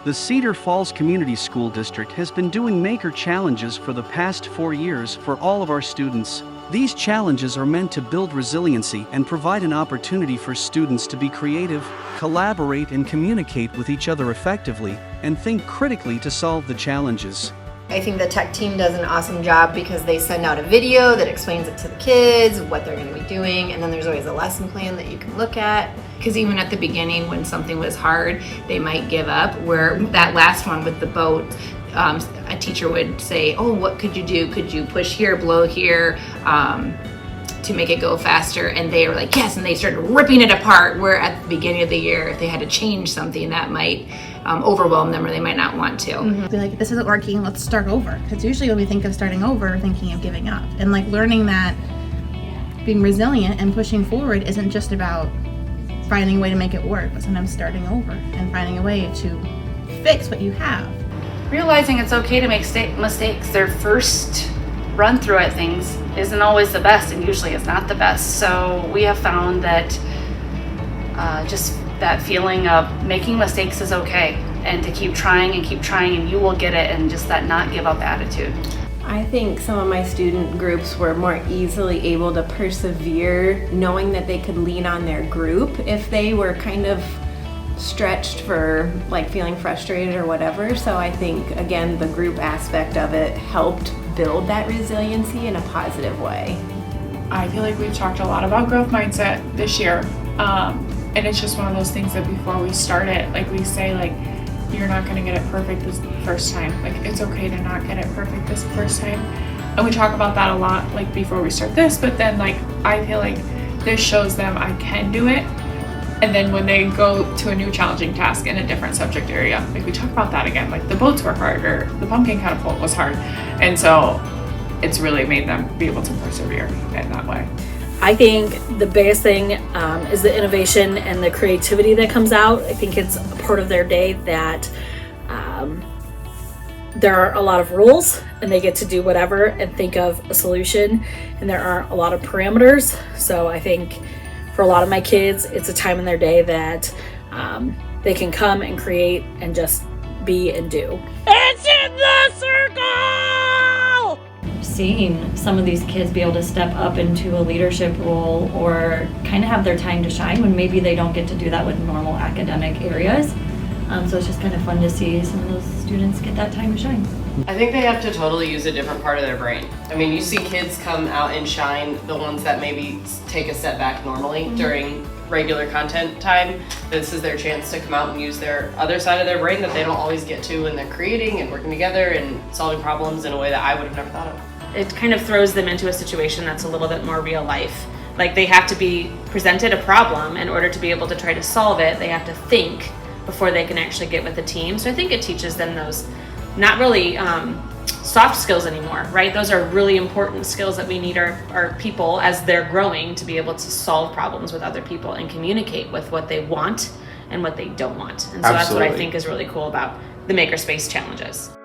The Cedar Falls Community School District has been doing Maker Challenges for the past 4 years for all of our students. These challenges are meant to build resiliency and provide an opportunity for students to be creative, collaborate and communicate with each other effectively, and think critically to solve the challenges. I think the tech team does an awesome job because they send out a video that explains it to the kids, what they're going to be doing, and then there's always a lesson plan that you can look at. Because even at the beginning when something was hard, they might give up. Where that last one with the boat, a teacher would say, oh, what could you do? Could you push here, blow here, to make it go faster? And they were like, yes, and they started ripping it apart. Where at the beginning of the year, if they had to change something, that might overwhelm them or they might not want to. Mm-hmm. Be like, this isn't working, let's start over. Because usually when we think of starting over, we're thinking of giving up. And like learning that being resilient and pushing forward isn't just about finding a way to make it work, but sometimes starting over and finding a way to fix what you have. Realizing it's okay to make mistakes. Their first run through at things isn't always the best, and usually it's not the best. So we have found that just that feeling of making mistakes is okay, and to keep trying and you will get it, and just that not give up attitude. I think some of my student groups were more easily able to persevere knowing that they could lean on their group if they were kind of stretched for like feeling frustrated or whatever. So I think, again, the group aspect of it helped build that resiliency in a positive way. I feel like we've talked a lot about growth mindset this year. And it's just one of those things that before we start it, like we say, like, you're not going to get it perfect this first time. Like, it's okay to not get it perfect this first time. And we talk about that a lot, like, before we start this, but then, like, I feel like this shows them I can do it. And then when they go to a new challenging task in a different subject area, like, we talk about that again, like, the boats were hard or the pumpkin catapult was hard. And so it's really made them be able to persevere in that way. I think the biggest thing is the innovation and the creativity that comes out. I think it's a part of their day that there are a lot of rules and they get to do whatever and think of a solution, and there aren't a lot of parameters. So I think for a lot of my kids, it's a time in their day that they can come and create and just be and do. It's in the circle! Seeing some of these kids be able to step up into a leadership role or kind of have their time to shine when maybe they don't get to do that with normal academic areas. So it's just kind of fun to see some of those students get that time to shine. I think they have to totally use a different part of their brain. I mean, you see kids come out and shine, the ones that maybe take a step back normally during regular content time. This is their chance to come out and use their other side of their brain that they don't always get to when they're creating and working together and solving problems in a way that I would have never thought of. It kind of throws them into a situation that's a little bit more real life. Like, they have to be presented a problem in order to be able to try to solve it. They have to think before they can actually get with the team. So I think it teaches them those not really soft skills anymore, right? Those are really important skills that we need our people as they're growing to be able to solve problems with other people and communicate with what they want and what they don't want. And so That's what I think is really cool about the Makerspace challenges.